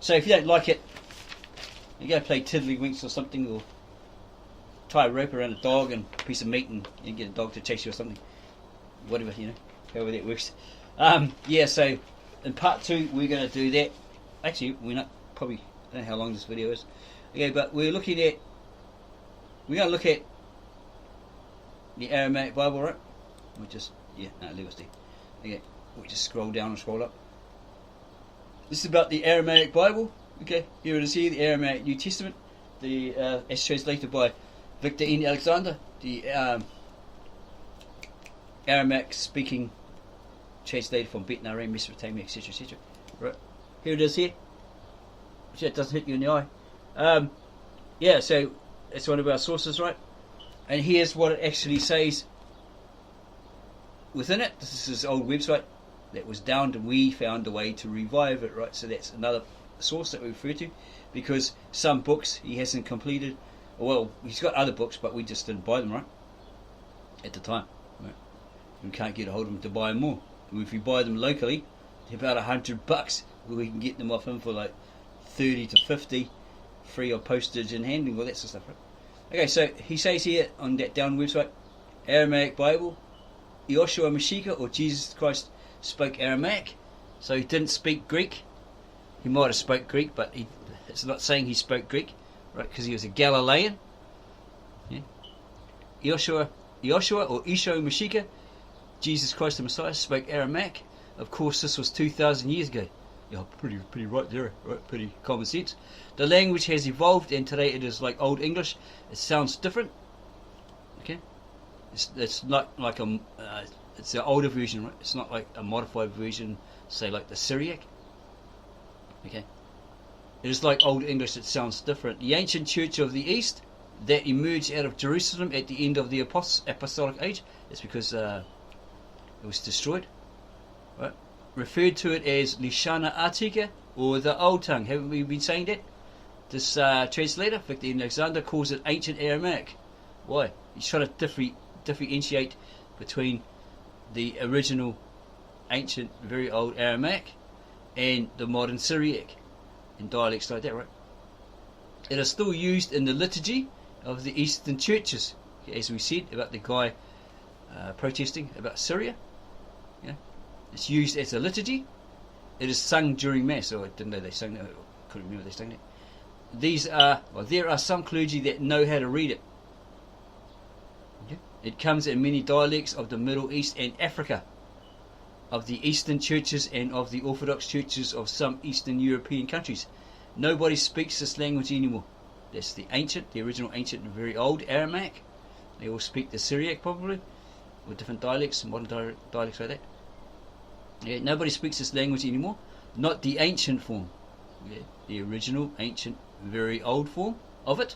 So if you don't like it, you go play tiddlywinks or something, or tie a rope around a dog and a piece of meat, and you get a dog to chase you or something. Whatever, however that works. Yeah, so in part 2 we're going to do that. Actually, we're not probably, I don't know how long this video is. Okay, but we're going to look at the Aramaic Bible, right? We'll just, leave us there. Okay, we'll just scroll down and scroll up. This is about the Aramaic Bible. Okay, here it is here, the Aramaic New Testament, as translated by Victor N. Alexander, the Aramaic speaking, translated from Pt2, Mesopotamia, etc., etc. Right, here it is here. Which it doesn't hit you in the eye. Yeah, so it's one of our sources, right? And here's what it actually says within it. This is his old website that was down, and we found a way to revive it, right? So that's another source that we refer to, because some books he hasn't completed. Well, he's got other books, but we just didn't buy them, right? At the time, right? We can't get a hold of them to buy more. If we buy them locally, they're about $100. We can get them off him for like 30 to 50, free of postage and handling, all that sort of stuff, right? Okay, so he says here on that down website, Aramaic Bible, Yeshua Mashiach, or Jesus Christ, spoke Aramaic, so he didn't speak Greek. He might have spoke Greek, but it's not saying he spoke Greek, right? Because he was a Galilean. Yeah. Yeshua or Isho Mashiach, Jesus Christ the Messiah, spoke Aramaic. Of course, this was 2,000 years ago. Yeah, pretty right there, right? Pretty common sense. The language has evolved, and today it is like Old English. It sounds different. Okay, it's not like it's the older version, right? It's not like a modified version, say like the Syriac. Okay, it is like Old English. It sounds different. The ancient Church of the East that emerged out of Jerusalem at the end of the Apostolic Age. It's because it was destroyed, right? Referred to it as Leeshana Ateeqa, or the Old Tongue. Haven't we been saying that? This translator, Victor N. Alexander, calls it ancient Aramaic. Why? He's trying to differentiate between the original ancient, very old Aramaic and the modern Syriac and dialects like that, right? It is still used in the liturgy of the Eastern churches, as we said about the guy protesting about Syria. Yeah, it's used as a liturgy. It is sung during Mass. Oh, I didn't know they sang that. I couldn't remember they sang that. There are some clergy that know how to read it. Okay. It comes in many dialects of the Middle East and Africa, of the Eastern churches and of the Orthodox churches of some Eastern European countries. Nobody speaks this language anymore. That's the original ancient and very old Aramaic. They all speak the Syriac probably, or different dialects, modern dialects like that. Yeah, nobody speaks this language anymore. Not the ancient form. Yeah, the original, ancient, very old form of it.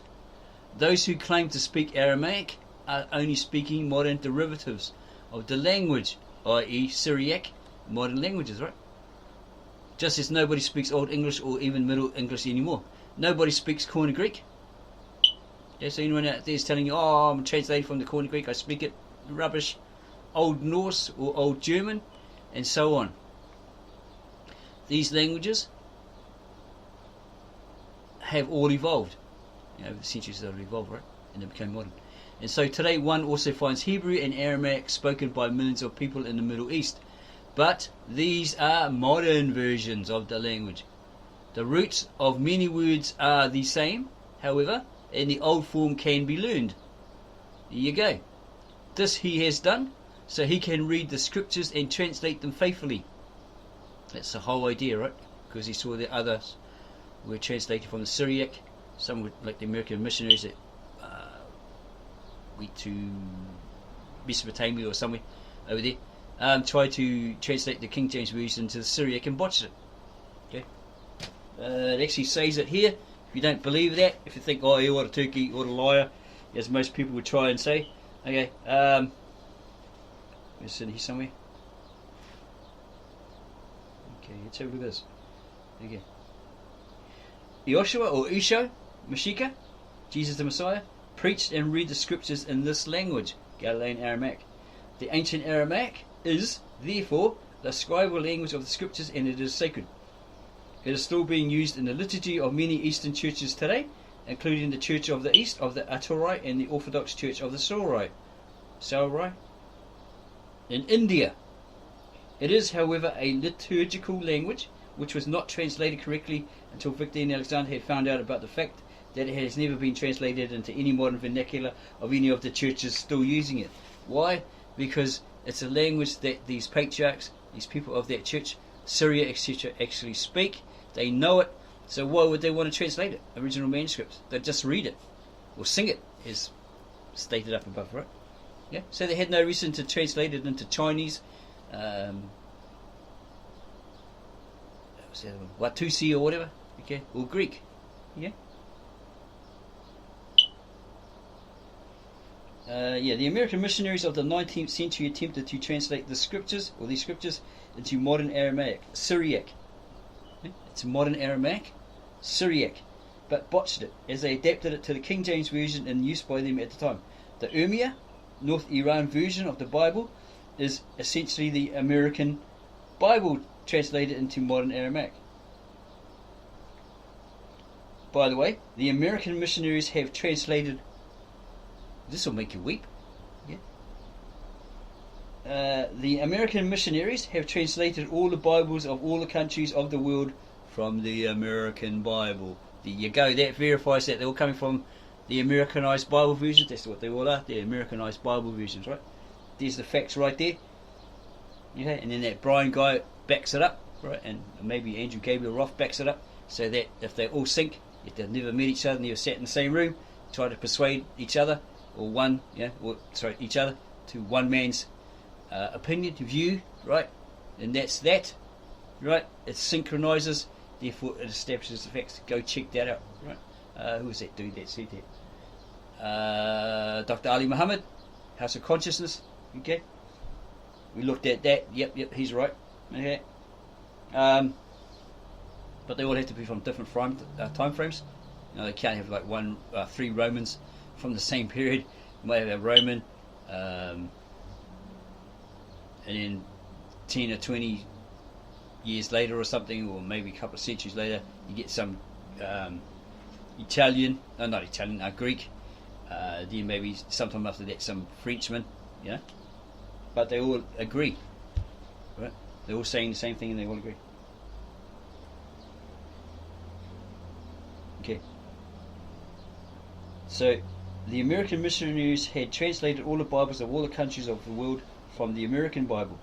Those who claim to speak Aramaic are only speaking modern derivatives of the language, i.e. Syriac, modern languages, right? Just as nobody speaks Old English or even Middle English anymore. Nobody speaks Koine Greek. Yeah, so anyone out there is telling you, oh, I'm translating from the Koine Greek, I speak it, rubbish. Old Norse or Old German, and so on. These languages have all evolved. Over the centuries they've evolved, right? And they became modern. And so today one also finds Hebrew and Aramaic spoken by millions of people in the Middle East. But these are modern versions of the language. The roots of many words are the same, however, and the old form can be learned. There you go. This he has done, so he can read the scriptures and translate them faithfully. That's the whole idea, right? Because he saw that others were translated from the Syriac. Some were like the American missionaries that went to Mesopotamia or somewhere over there, tried to translate the King James Version to the Syriac and botched it. Okay, it actually says it here. If you don't believe that, if you think, oh, yeah, what a turkey, what a liar, as most people would try and say. Okay, it's in here somewhere. Okay, let's have a look at this. Okay. Joshua or Isho, Mashiach, Jesus the Messiah, preached and read the scriptures in this language, Galilean Aramaic. The ancient Aramaic is, therefore, the scribal language of the scriptures, and it is sacred. It is still being used in the liturgy of many Eastern churches today, including the Church of the East of the Atorai and the Orthodox Church of the Saurai. In India, it is, however, a liturgical language which was not translated correctly until Victor and Alexander had found out about the fact that it has never been translated into any modern vernacular of any of the churches still using it. Why? Because it's a language that these patriarchs, these people of that church, Syria, etc., actually speak. They know it, so why would they want to translate it? Original manuscripts. They'd just read it or sing it, as stated up above, right? Yeah. So they had no reason to translate it into Chinese, Watusi or whatever, okay, or Greek. Yeah. The American missionaries of the 19th century attempted to translate the scriptures, or these scriptures, into modern Aramaic, Syriac. It's modern Aramaic, Syriac, but botched it as they adapted it to the King James Version in use by them at the time. The Urmia, North Iran version of the Bible, is essentially the American Bible translated into modern Aramaic. By the way, the American missionaries have translated. This will make you weep. Yeah. The American missionaries have translated all the Bibles of all the countries of the world from the American Bible. There you go. That verifies that they're all coming from the Americanized Bible versions. That's what they all are. The Americanized Bible versions, right? There's the facts right there. Okay, and then that Brian guy backs it up, right? And maybe Andrew Gabriel Roth backs it up, so that if they all sync, if they've never met each other, never sat in the same room, try to persuade each other, or each other to one man's opinion, view, right? And that's that, right? It synchronizes, therefore it establishes the facts. Go check that out, right? Who was that dude that said that? Dr. Ali Muhammad, House of Consciousness. Okay, we looked at that. Yep, he's right. Okay, but they all have to be from different time frames. You know, they can't have like three Romans from the same period. You might have a Roman, and then 10 or 20 years later or something, or maybe a couple of centuries later, you get some Greek. Then maybe sometime after that, some Frenchman. Yeah, but they all agree, right? They're all saying the same thing, and they all agree. Okay. So, the American missionaries had translated all the Bibles of all the countries of the world from the American Bible.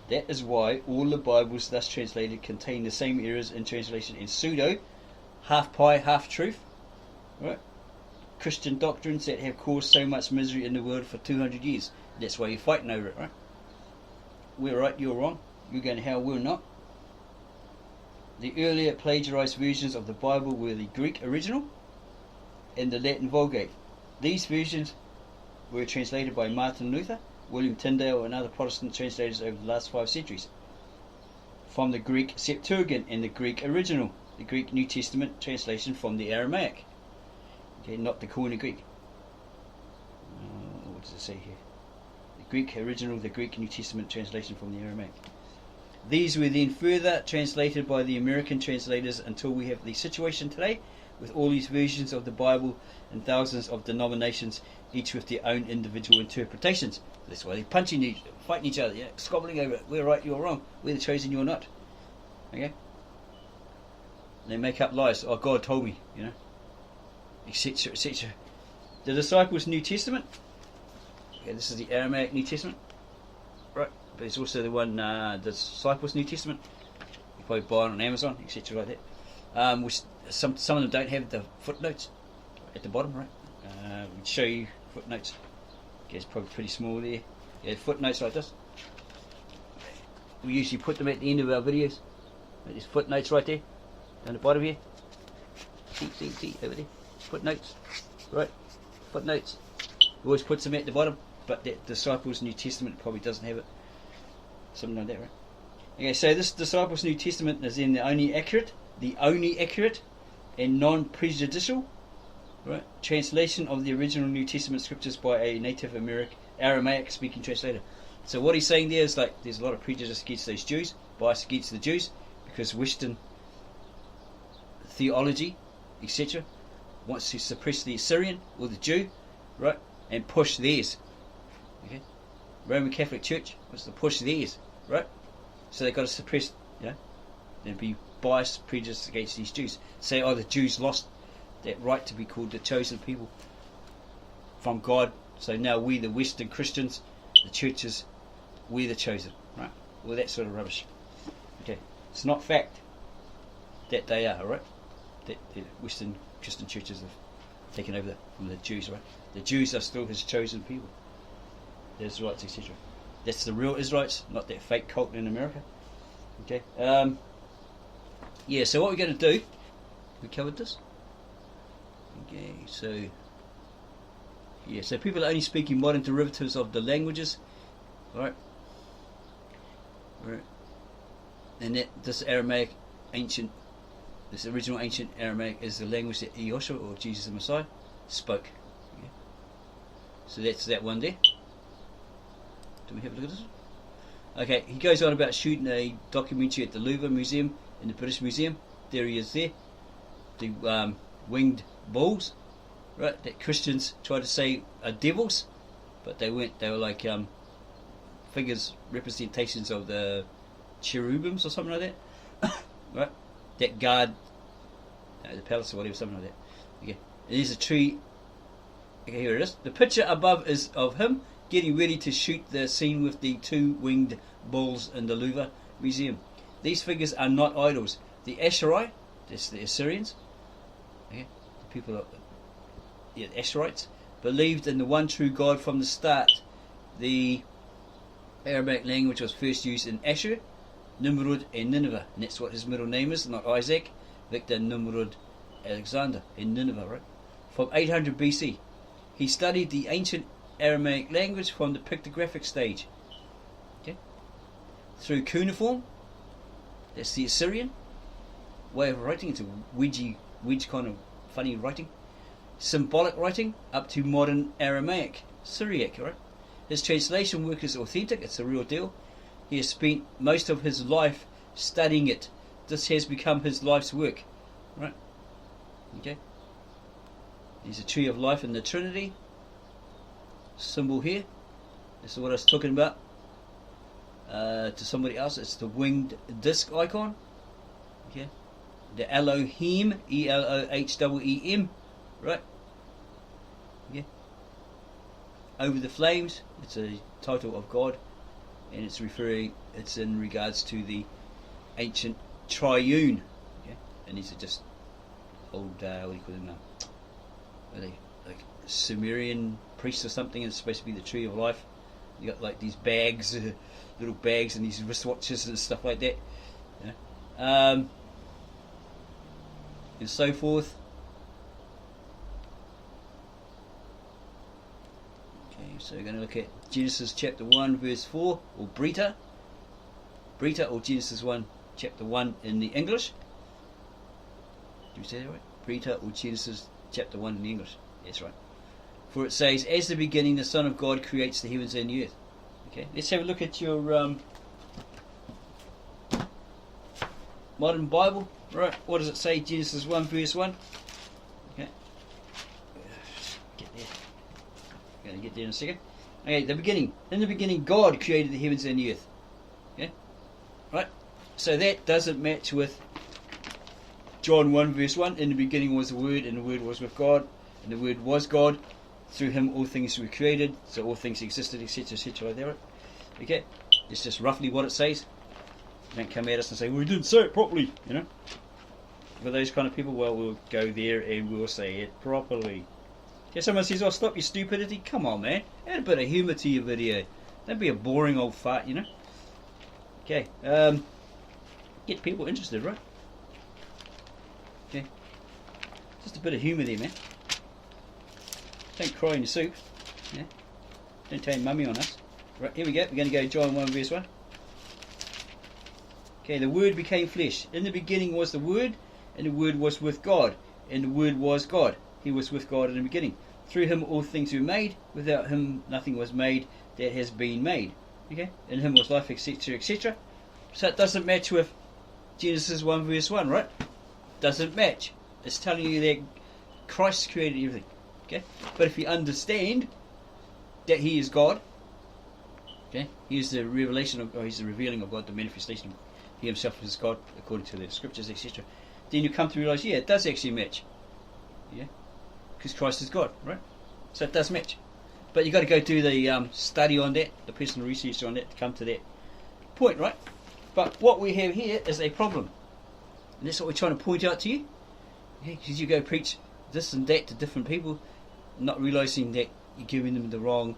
That is why all the Bibles thus translated contain the same errors in translation and pseudo, half pie, half truth, right? Christian doctrines that have caused so much misery in the world for 200 years. That's why you're fighting over it, right? We're right, you're wrong. You're going to hell, we're not. The earlier plagiarized versions of the Bible were the Greek original and the Latin Vulgate. These versions were translated by Martin Luther, William Tyndale, and other Protestant translators over the last 5 centuries. From the Greek Septuagint and the Greek original, the Greek New Testament translation from the Aramaic. Okay, not the Koine Greek. What does it say here? The Greek original, the Greek New Testament translation from the Aramaic. These were then further translated by the American translators until we have the situation today with all these versions of the Bible and thousands of denominations, each with their own individual interpretations. That's why they're fighting each other, squabbling over it. We're right, you're wrong. We're the chosen, you're not. Okay? They make up lies. Oh, God told me, etc., etc. The Disciples' New Testament. Okay, this is the Aramaic New Testament, right? But it's also the one, the Disciples' New Testament. You probably buy it on Amazon, etc., like that. Which some of them don't have the footnotes at the bottom, right? We'll show you footnotes. Okay, it's probably pretty small there. Yeah, footnotes like this. We usually put them at the end of our videos. There's footnotes right there, down the bottom here. See, over there. Footnotes, right? Footnotes. Always puts them at the bottom, but that Disciples' New Testament probably doesn't have it. Something like that, right? Okay, so this Disciples' New Testament is then the only accurate and non-prejudicial, right, translation of the original New Testament scriptures by a native Aramaic speaking translator. So what he's saying there is like there's a lot of prejudice against those Jews, bias against the Jews, because Western theology, etc., wants to suppress the Syrian or the Jew, right, and push theirs. Okay, Roman Catholic Church wants to push theirs, right? So they've got to suppress, and be biased, prejudiced against these Jews. Say, oh, the Jews lost that right to be called the chosen people from God. So now we, the Western Christians, the churches, we're the chosen, right? All that sort of rubbish. Okay, it's not fact that they are, right? That the Western Christian churches have taken over from the Jews, right? The Jews are still His chosen people. The Israelites, etc. That's the real Israelites, not that fake cult in America. Okay. So what we're going to do? We covered this. Okay. So people are only speaking modern derivatives of the languages, right? Right. And that this original ancient Aramaic is the language that Joshua, or Jesus the Messiah, spoke. Okay. So that's that one there. Do we have a look at this? Okay, he goes on about shooting a documentary at the Louvre Museum in the British Museum. There he is there. The winged bulls, right, that Christians try to say are devils, but they weren't. They were like figures, representations of the cherubims or something like that, right, that guard the palace or whatever, something like that. Okay, and there's a tree. Okay, here it is. The picture above is of him getting ready to shoot the scene with the two winged bulls in the Louvre Museum. These figures are not idols. The Ashurit, that's the Assyrians, okay, the people of the Ashurites, believed in the one true God from the start. The Aramaic language was first used in Ashur, Nimrud and Nineveh, and that's what his middle name is, not Isaac, Victor, Nimrud, Alexander in Nineveh, right? From 800 BC. He studied the ancient Aramaic language from the pictographic stage, okay, through cuneiform, that's the Assyrian way of writing. It's a wedge kind of funny writing, symbolic writing, up to modern Aramaic, Syriac, right? His translation work is authentic, it's a real deal. He has spent most of his life studying it. This has become his life's work, right? Okay. There's a tree of life in the Trinity symbol here. This is what I was talking about to somebody else. It's the winged disc icon. Okay. The Elohim, Elohweem, right? Yeah. Over the flames. It's a title of God, and it's in regards to the ancient triune. Okay. And these are just old, what do you call them now? Are they like Sumerian priests or something? And it's supposed to be the tree of life. You got like these bags, little bags, and these wristwatches and stuff like that. And so forth. Okay, so we're going to look at Genesis chapter 1 verse 4, or Brita, or Genesis 1 chapter 1 in the English. Did we say that right? Brita or Genesis chapter 1 in the English. That's right. For it says, as the beginning the Son of God creates the heavens and the earth. Okay, let's have a look at your modern Bible. Right, what does it say? Genesis 1 verse 1. Okay, get there. I'm going to get there in a second. Okay, the beginning. In the beginning God created the heavens and the earth. Okay, right. So that doesn't match with John 1 verse 1. In the beginning was the Word, and the Word was with God, and the Word was God. Through Him all things were created, so all things existed, etc., etc. Like that, right? Okay, it's just roughly what it says. Don't come at us and say, well, we didn't say it properly, you know. For those kind of people, well, we'll go there and we'll say it properly. Okay, someone says, oh, stop your stupidity. Come on, man. Add a bit of humour to your video. Don't be a boring old fart, you know. Okay, get people interested, right? Okay, just a bit of humour there, man. Don't cry in your soup. Yeah. Don't turn mummy on us. Right, here we go. We're going to go John 1 verse 1. Okay, the Word became flesh. In the beginning was the Word, and the Word was with God, and the Word was God. He was with God in the beginning. Through Him all things were made. Without Him nothing was made that has been made. Okay, in Him was life, etc., etc. So it doesn't match with Genesis 1 verse 1, right? doesn't match. It's telling you that Christ created everything. Okay, but if you understand that He is God, okay, He is the revelation of, or He's the revealing of God, the manifestation of God. He Himself is God according to the scriptures, etc. Then you come to realize, yeah, it does actually match. Yeah, because Christ is God, right? So it does match. But you've got to go do the study on that, the personal research on that, to come to that point, right? But what we have here is a problem. And that's what we're trying to point out to you. Because you go preach this and that to different people, not realising that you're giving them the wrong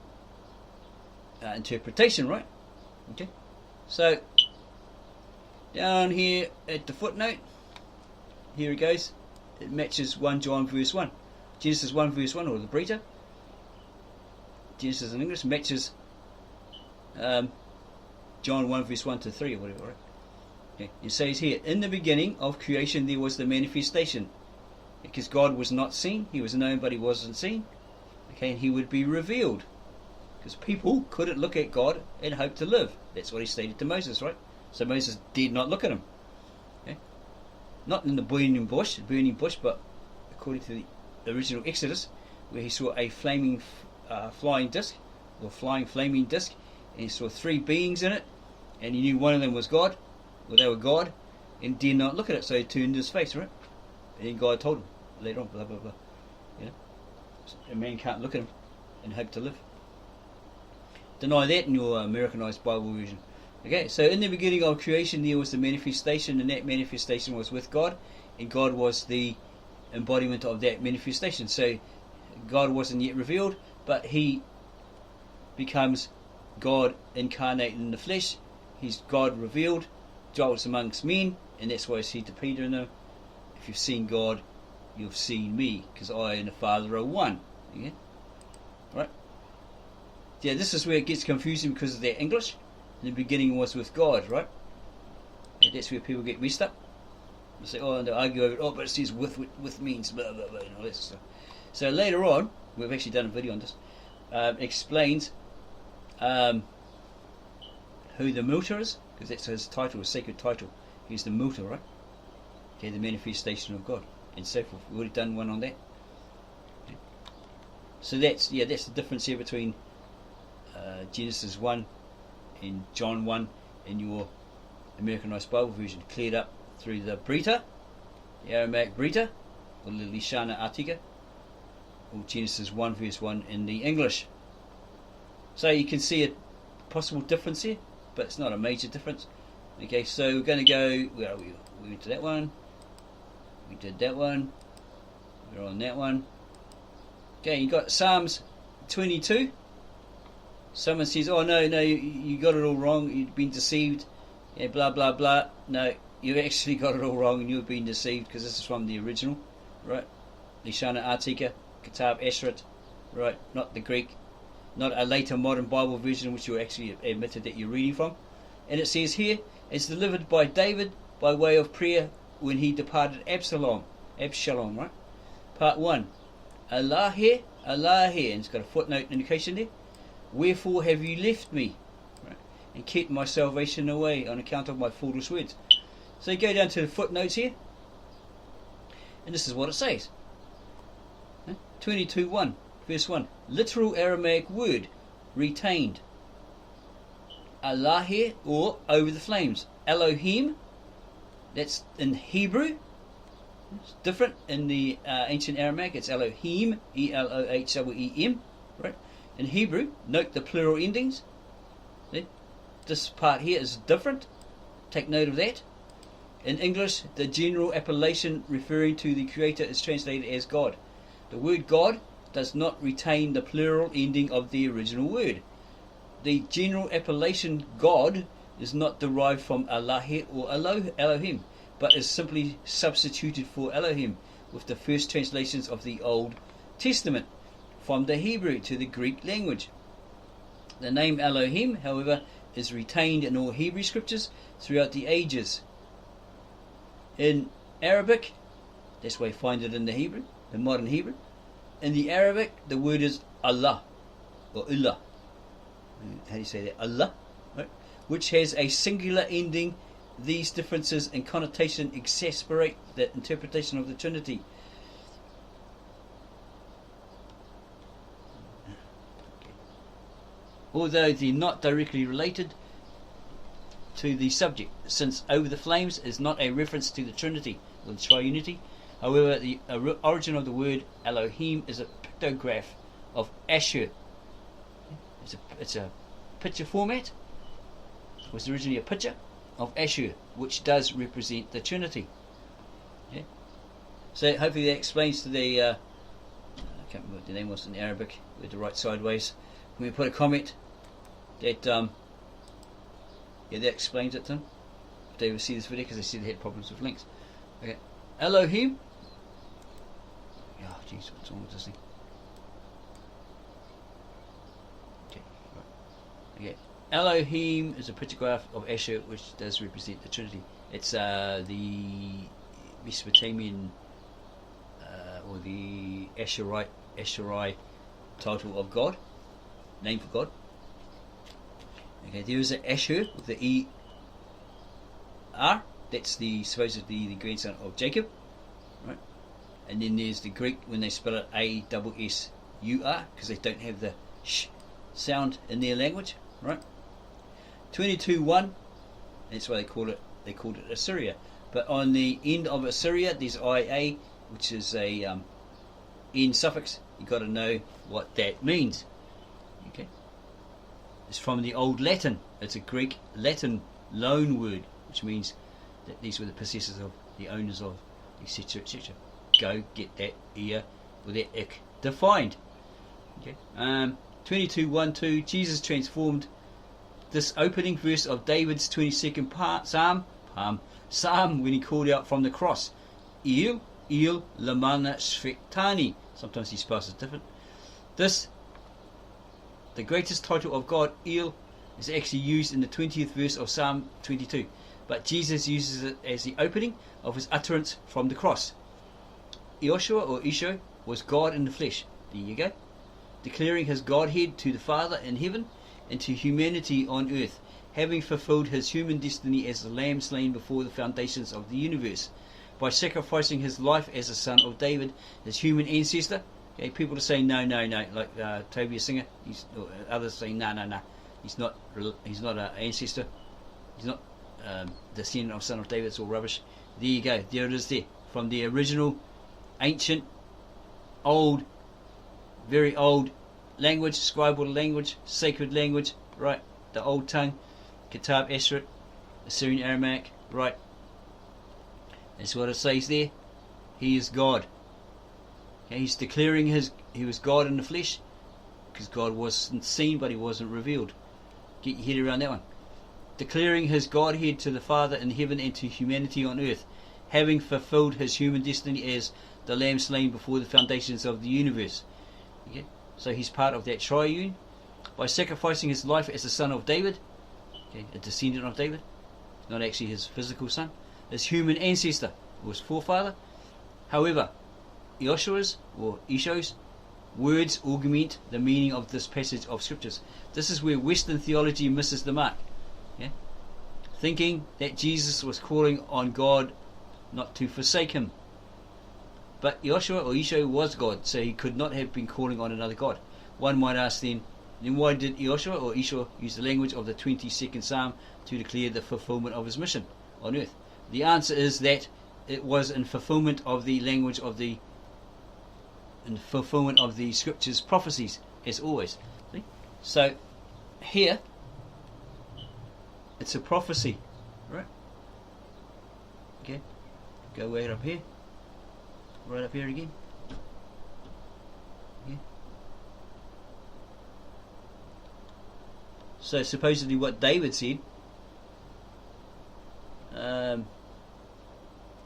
interpretation, right? Okay. So, down here at the footnote, here it goes. It matches 1 John verse 1. Genesis 1 verse 1, or the Pt2. Genesis in English matches John 1 verse 1 to 3 or whatever, right? Okay. It says here, in the beginning of creation there was the manifestation. Because God was not seen, He was known but He wasn't seen. Okay, and He would be revealed. Because people couldn't look at God and hope to live. That's what He stated to Moses, right? So Moses did not look at Him. Okay? Not in the burning bush, but according to the original Exodus, where he saw a flaming flying disc, or flying flaming disc, and he saw 3 beings in it, and he knew one of them was God, or they were God, and did not look at it, so he turned his face, right? And then God told him later on, blah blah blah. You know, so a man can't look at him and hope to live. Deny that in your Americanized Bible version. Okay, so in the beginning of creation there was the manifestation, and that manifestation was with God, and God was the embodiment of that manifestation. So God wasn't yet revealed, but He becomes God incarnated in the flesh. He's God revealed, dwells amongst men, and that's why I said to Peter, if you've seen God, you've seen me, because I and the Father are one. Yeah? Right? Yeah, this is where it gets confusing because of their English. In the beginning was with God, right? And that's where people get messed up. They say, and they argue over it, but it says with means, blah, blah, blah, and all that stuff. So later on, we've actually done a video on this, explains who the Multa is, because that's his title, his sacred title. He's the Multa, right? Okay, the manifestation of God, and so forth. We've already done one on that. Okay. So that's the difference here between Genesis 1 and John 1 in your Americanized Bible version, cleared up through the Pt2, the Aramaic Pt2, or the Leeshana Ateeqa, or Genesis 1 verse 1 in the English. So you can see a possible difference here, but it's not a major difference. Okay, so we're going to go, where are we? We went to that one, we did that one, we're on that one. Okay, you got Psalms 22. Someone says, oh no, you got it all wrong, you've been deceived, yeah, blah blah blah. No, you actually got it all wrong and you've been deceived, because this is from the original, right? Leeshana Ateeqa, Ktav Ashuri, right? Not the Greek, not a later modern Bible version which you actually admitted that you're reading from. And it says here, it's delivered by David by way of prayer when he departed Absalom, right? Part 1, Allahe, and it's got a footnote indication there. Wherefore have you left me, right, and kept my salvation away on account of my foolish words? So you go down to the footnotes here, and this is what it says. 22:1, verse 1. Literal Aramaic word, retained. Allahe, or over the flames. Elohim, that's in Hebrew. It's different in the ancient Aramaic. It's Elohim, Elohim, right? In Hebrew, note the plural endings. See? This part here is different. Take note of that. In English, the general appellation referring to the Creator is translated as God. The word God does not retain the plural ending of the original word. The general appellation God is not derived from Allahe or Elohim, but is simply substituted for Elohim with the first translations of the Old Testament from the Hebrew to the Greek language. The name Elohim, however, is retained in all Hebrew scriptures throughout the ages. In Arabic, that's where you find it in the Hebrew, the modern Hebrew. In the Arabic, the word is Allah, or How do you say that? Allah, right? Which has a singular ending these differences in connotation exasperate the interpretation of the Trinity. Although they're not directly related to the subject, since Over the Flames is not a reference to the Trinity or the Triunity. However, the origin of the word Elohim is a pictograph of Ashur. It's a picture format. It was originally a picture of Ashur, which does represent the Trinity. Yeah. So hopefully that explains to the I can't remember what the name was in Arabic, with the right sideways. When we put a comment that that explains it to them. If they will see this video, because they see they had problems with links. Okay, Elohim. Oh, jeez, what's wrong with this thing? Okay, right. Okay, Elohim is a pictograph of Asher, which does represent the Trinity. It's the Mesopotamian or the Ashurit title of God, name for God. Okay, there is an Ashur with the E-R. That's supposedly the grandson of Jacob, right? And then there's the Greek when they spell it A-S-S-U-R, because they don't have the sh sound in their language, right? 22.1. That's why they called it Assyria. But on the end of Assyria, there's IA, which is a N suffix. You've got to know what that means. Okay. It's from the Old Latin. It's a Greek Latin loan word, which means that these were the possessors of, the owners of, etc., etc. Go get that ear or that ick defined. Okay. 22.1.2. Jesus transformed this opening verse of David's 22nd Psalm when he called out from the cross, El, El, Lamana Shvektani. Sometimes he spells it different. The greatest title of God, El, is actually used in the 20th verse of Psalm 22, but Jesus uses it as the opening of his utterance from the cross. Yoshua or Isho was God in the flesh. There you go. Declaring his Godhead to the Father in heaven and to humanity on earth, having fulfilled his human destiny as the lamb slain before the foundations of the universe, by sacrificing his life as a son of David, his human ancestor. Okay, people are saying no, like Toby Singer, or others saying no, he's not an ancestor, he's not descendant of son of David. It's all rubbish. There you go. There it is. There, from the original, ancient, old, very old language, scribal language, sacred language, right? The old tongue, Ktav Ashuri, Assyrian Aramaic, right? That's what it says there. He is God. Okay, he's declaring he was God in the flesh, because God wasn't seen but he wasn't revealed. Get your head around that one. Declaring his Godhead to the Father in heaven and to humanity on earth, having fulfilled his human destiny as the lamb slain before the foundations of the universe. Okay? So he's part of that triune by sacrificing his life as the son of David, okay, a descendant of David, not actually his physical son, his human ancestor or his forefather. However, Yoshua's or Isho's words augment the meaning of this passage of scriptures. This is where Western theology misses the mark. Yeah? Thinking that Jesus was calling on God not to forsake him. But Joshua or Isho was God, so he could not have been calling on another God. One might ask then why did Joshua or Isho use the language of the 22nd Psalm to declare the fulfillment of his mission on earth? The answer is that it was in fulfillment of the language of the scriptures prophecies, as always. See? So here it's a prophecy, right? Okay, go right up here, right up here again. Yeah. So supposedly what David said,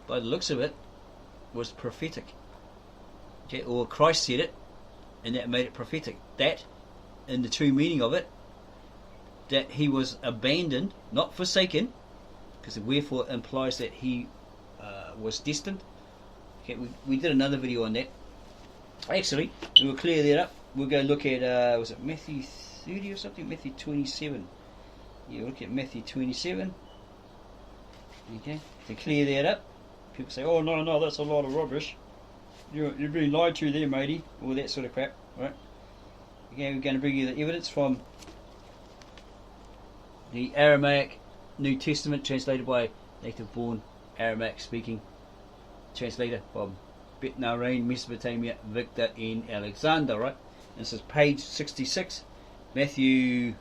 by the looks of it, was prophetic. Okay, or Christ said it, and that made it prophetic. That, in the true meaning of it, that he was abandoned, not forsaken, because the wherefore implies that he was destined. Okay, we did another video on that. Actually, we'll clear that up. We'll go look at, was it Matthew 30 or something? Matthew 27. Yeah, we'll look at Matthew 27. Okay, to clear that up, people say, "Oh no, that's a lot of rubbish. You're being lied to there, matey," all that sort of crap, right? Okay, we're going to bring you the evidence from the Aramaic New Testament, translated by native-born Aramaic-speaking translator from Pt2, Mesopotamia, Victor N. Alexander, right? And this is page 66, Matthew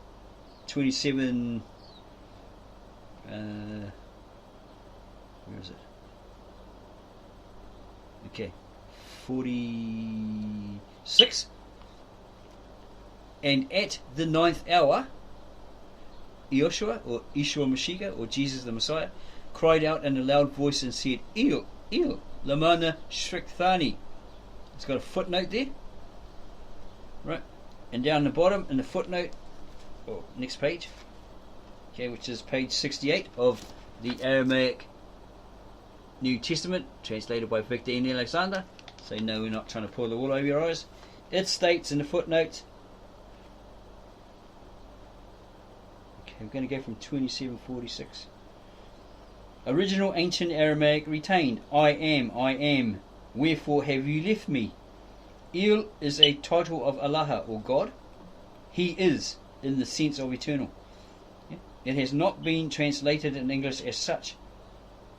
27. Where is it? Okay, 46. And at the 9th hour, Yoshua, or Yeshua Mashiach, or Jesus the Messiah, cried out in a loud voice and said, "El, El, lamana shriktani." It's got a footnote there, right? And down the bottom in the footnote, or next page, okay, which is page 68 of the Aramaic New Testament, translated by Victor N. Alexander. So no, we're not trying to pull the wool over your eyes. It states in the footnote. We're going to go from 2746. Original ancient Aramaic retained. I am, wherefore have you left me? El is a title of Allah, or God. He is, in the sense of eternal. Yeah? It has not been translated in English as such.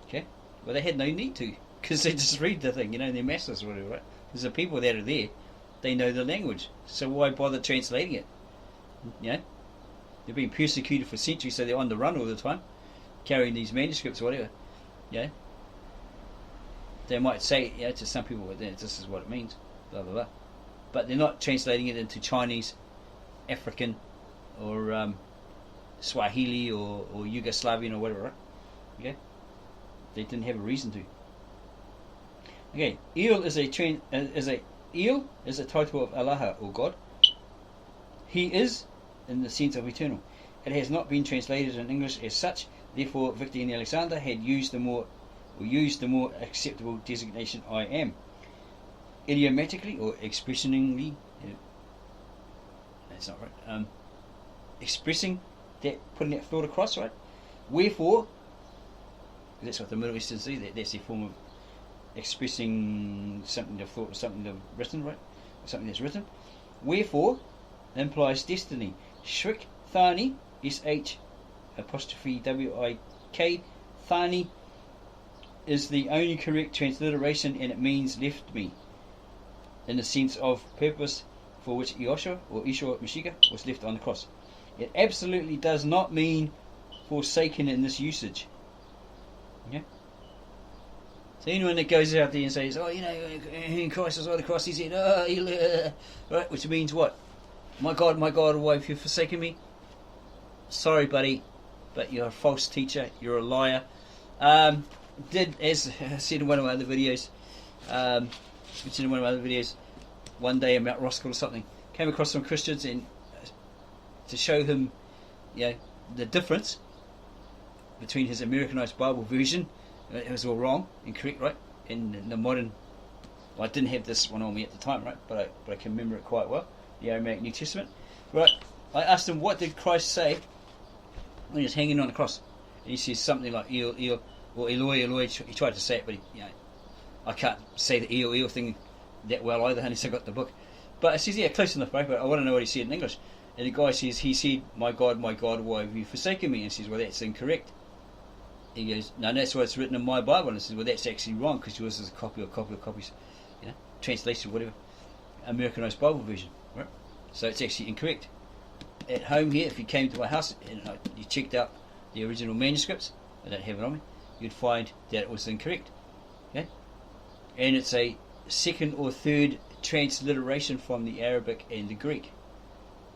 Okay? Well, they had no need to, because they just read the thing, they're masses or whatever, right? Because the people that are there, they know the language. So why bother translating it? They've been persecuted for centuries, so they're on the run all the time, carrying these manuscripts or whatever. They might say, to some people, this is what it means, blah blah blah, but they're not translating it into Chinese, African, or Swahili, or Yugoslavian or whatever, right? Okay, they didn't have a reason to. Okay, El is a title of Allah, or God. He is, in the sense of eternal. It has not been translated in English as such. Therefore, Victor N. Alexander had used the more acceptable designation I am. Idiomatically or expressingly, that's not right. Expressing that, putting that thought across, right? Wherefore, that's what the Middle Easterns do. That's their form of expressing something they've thought or something they've written, right? Something that's written. Wherefore implies destiny. Shrik Thani, S-H apostrophe W-I-K, Thani, is the only correct transliteration, and it means left me, in the sense of purpose for which Yeshua, or Yeshua Mashiach, was left on the cross. It absolutely does not mean forsaken in this usage. Yeah? So anyone that goes out there and says, Christ was on the cross, he said, right, which means what? My God, why have you forsaken me? Sorry, buddy, but you're a false teacher. You're a liar. As I said in one of my other videos, one day in Mount Roskill or something, came across some Christians, and to show him, the difference between his Americanized Bible version, it was all wrong, incorrect, right? In the modern, well, I didn't have this one on me at the time, right? But I can remember it quite well. The Aramaic New Testament, right? I asked him, what did Christ say when he was hanging on the cross? And he says something like El, El, or Eloi, Eloi. He tried to say it, but I can't say the El, El thing that well either, unless I got the book. But it says, close enough, right? But I want to know what he said in English. And the guy says, he said, my God, why have you forsaken me? And he says, well, that's incorrect. He goes, no, that's what's written in my Bible. And I says, well, that's actually wrong, because yours is a copy of copies, translation, whatever, Americanized Bible version. Right? So it's actually incorrect. At home here, if you came to my house and you checked out the original manuscripts, I don't have it on me, you'd find that it was incorrect. Okay? And it's a second or third transliteration from the Arabic and the Greek.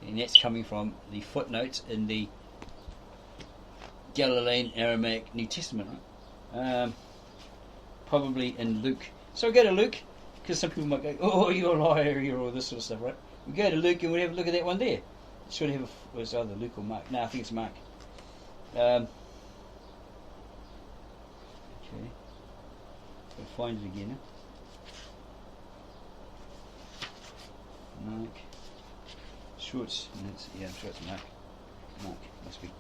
And that's coming from the footnotes in the Galilean Aramaic New Testament. Right? Probably in Luke. So we go to Luke, because some people might go, oh, you're a liar, you're all this sort of stuff, right? We go to Luke and we'll have a look at that one there. It should have it was either Luke or Mark. No, I think it's Mark. Okay. I'll find it again. Mark. Schwartz. I'm sure it's Mark. Mark, must be.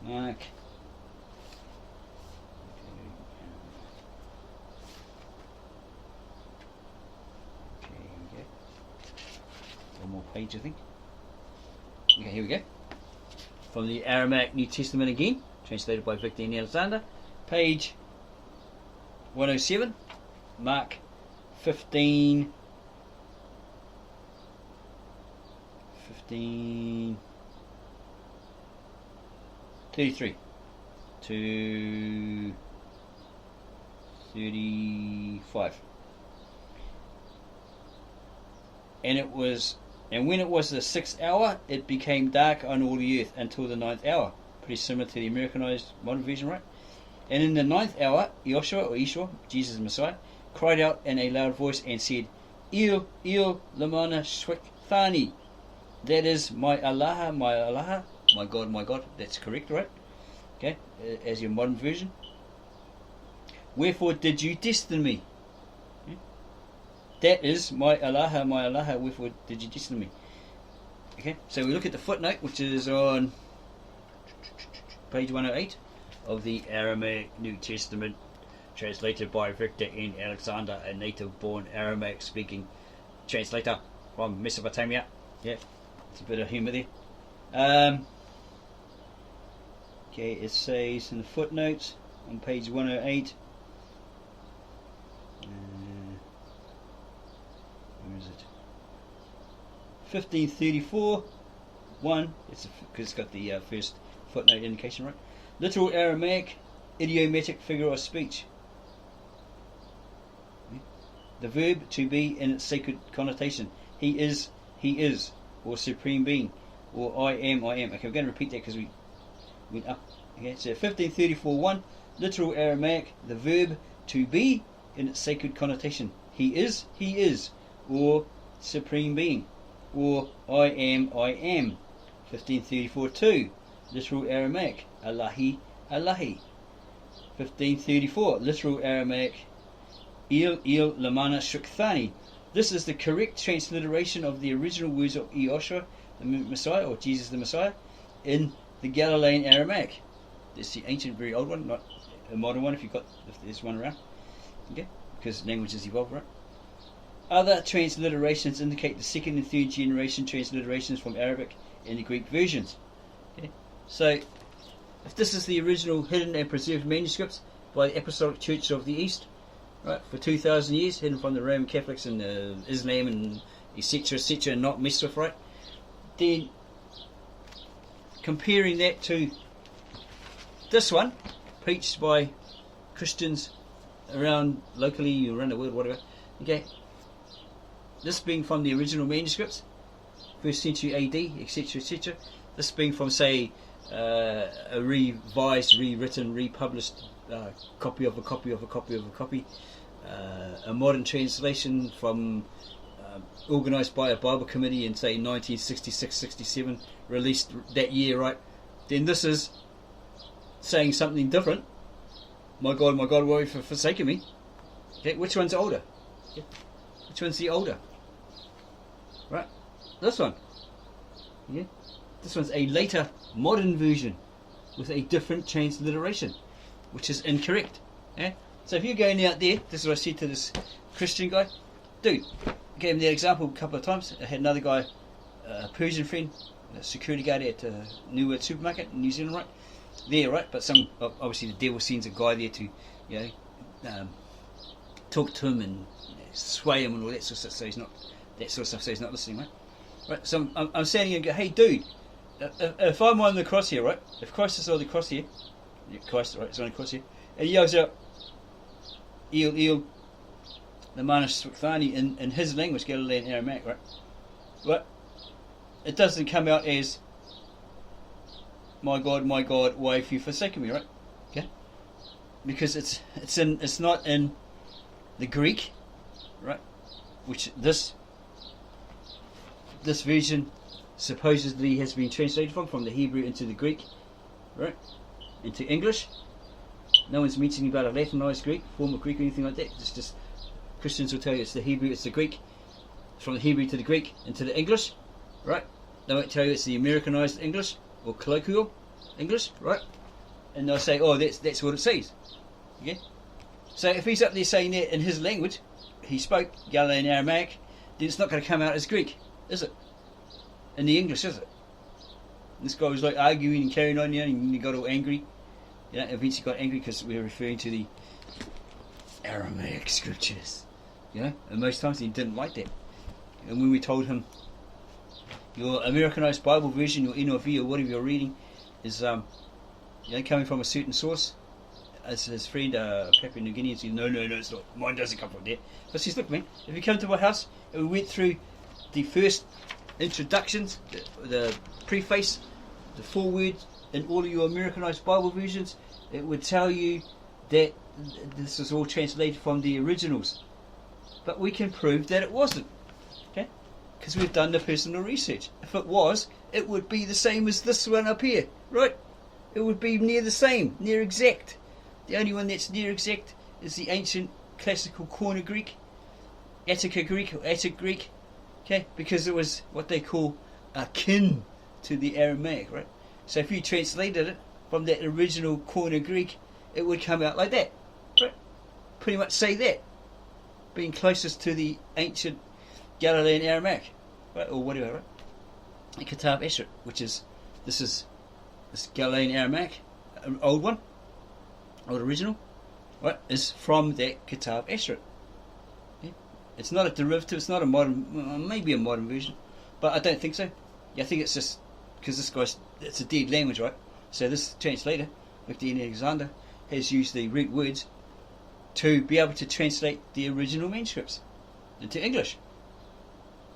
Mark. Okay, page, I think. Okay, here we go. From the Aramaic New Testament again, translated by Victor N. Alexander, page 107, Mark 15, 33 to 35. And when it was the 6th hour, it became dark on all the earth until the 9th hour. Pretty similar to the Americanized modern version, right? And in the 9th hour, Yeshua, Jesus the Messiah, cried out in a loud voice and said, Il, lamana shwekthani. That is, my Allah, my God. That's correct, right? Okay, as your modern version. Wherefore did you destine me? That is, my Allah, wherefore did you destine me? Okay, so we look at the footnote, which is on page 108 of the Aramaic New Testament, translated by Victor N. Alexander, a native-born Aramaic-speaking translator from Mesopotamia. Yeah, it's a bit of humour there. Okay, it says in the footnotes on page 108. Where is it? 1534 1. It's because it's got the first footnote indication, right? Literal Aramaic idiomatic figure of speech. The verb to be in its sacred connotation. He is, or supreme being, or I am. Okay, we're going to repeat that because we went up. Okay, so 1534 1. Literal Aramaic, the verb to be in its sacred connotation. He is, or supreme being, or I am. 1534 2. Literal Aramaic, Allahi. 1534. Literal Aramaic, Il lamana shukthani. This is the correct transliteration of the original words of Yeshua the Messiah, or Jesus the Messiah, in the Galilean Aramaic. This is the ancient, very old one, not a modern one if there's one around. Okay, because languages evolve, right? Other transliterations indicate the second and third generation transliterations from Arabic in the Greek versions. Okay? So, if this is the original hidden and preserved manuscripts by the Apostolic Church of the East, right, for 2,000 years, hidden from the Roman Catholics and Islam and etc., and not messed with, right? Then, comparing that to this one, preached by Christians around locally, around the world, whatever. Okay, this being from the original manuscripts, 1st century AD, etc. This being from, say, a revised, rewritten, republished copy of a copy, a modern translation from organised by a Bible committee in, say, 1966-67, released that year, right? Then this is saying something different. My God, why have you forsaken me? Okay, which one's older? Okay. Which one's the older? Right, this one. Yeah, this one's a later modern version with a different transliteration, which is incorrect. Yeah? So if you're going out there, this is what I said to this Christian guy. Dude, I gave him the example a couple of times. I had another guy, a Persian friend, a security guard at a New World supermarket in New Zealand, right? There, right? But obviously the devil sends a guy there to, talk to him and sway him and all that sort of stuff. So he's not So he's not listening, right? Right. So I'm standing here and go, hey, dude, if I'm on the cross here, right? If Christ is on the cross here, Christ, right, is on the cross here, and he yells out, "Il, the Manish Swakthani," in his language, Galilean Aramaic, right? But it doesn't come out as, my God, why have you forsaken me, right? Okay, because it's not in the Greek, right? Which this version supposedly has been translated from the Hebrew into the Greek, right? Into English. No one's mentioning about a Latinized Greek, form of Greek or anything like that. It's just Christians will tell you it's the Hebrew, it's the Greek. From the Hebrew to the Greek into the English, right? They won't tell you it's the Americanized English or colloquial English, right? And they'll say, oh, that's what it says. Okay? So if he's up there saying that in his language, he spoke Galilean Aramaic, then it's not going to come out as Greek, is it? in the English, is it? This guy was like arguing and carrying on, and he got all angry. Eventually got angry because we were referring to the Aramaic scriptures. And most times he didn't like that. And when we told him, your Americanized Bible version, your NIV or whatever you're reading, is coming from a certain source, as his friend Papua New Guinea said, no, it's not. Mine doesn't come from there. But he says, look, man, if you come to my house and we went through the first introductions, the preface, the foreword, in all of your Americanized Bible versions, it would tell you that this is all translated from the originals. But we can prove that it wasn't. Okay? Because we've done the personal research. If it was, it would be the same as this one up here. Right? It would be near the same, near exact. The only one that's near exact is the ancient classical corner Greek, Attica Greek or Attic Greek. Okay? Because it was what they call akin to the Aramaic, right? So if you translated it from that original corner Greek, it would come out like that, right? Pretty much say that, being closest to the ancient Galilean Aramaic, right, or whatever, right? The Ktav Ashuri, which is this Galilean Aramaic, old original, right, is from that Ktav Ashuri. Yeah? It's not a derivative. It's not a modern, maybe a modern version, but I don't think so. I think it's just because it's a dead language, right? So this translator, Dr. Alexander, has used the root words to be able to translate the original manuscripts into English.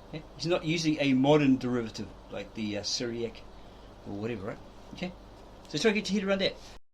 Okay? He's not using a modern derivative like the Syriac or whatever, right? Okay? So try to get your head around that.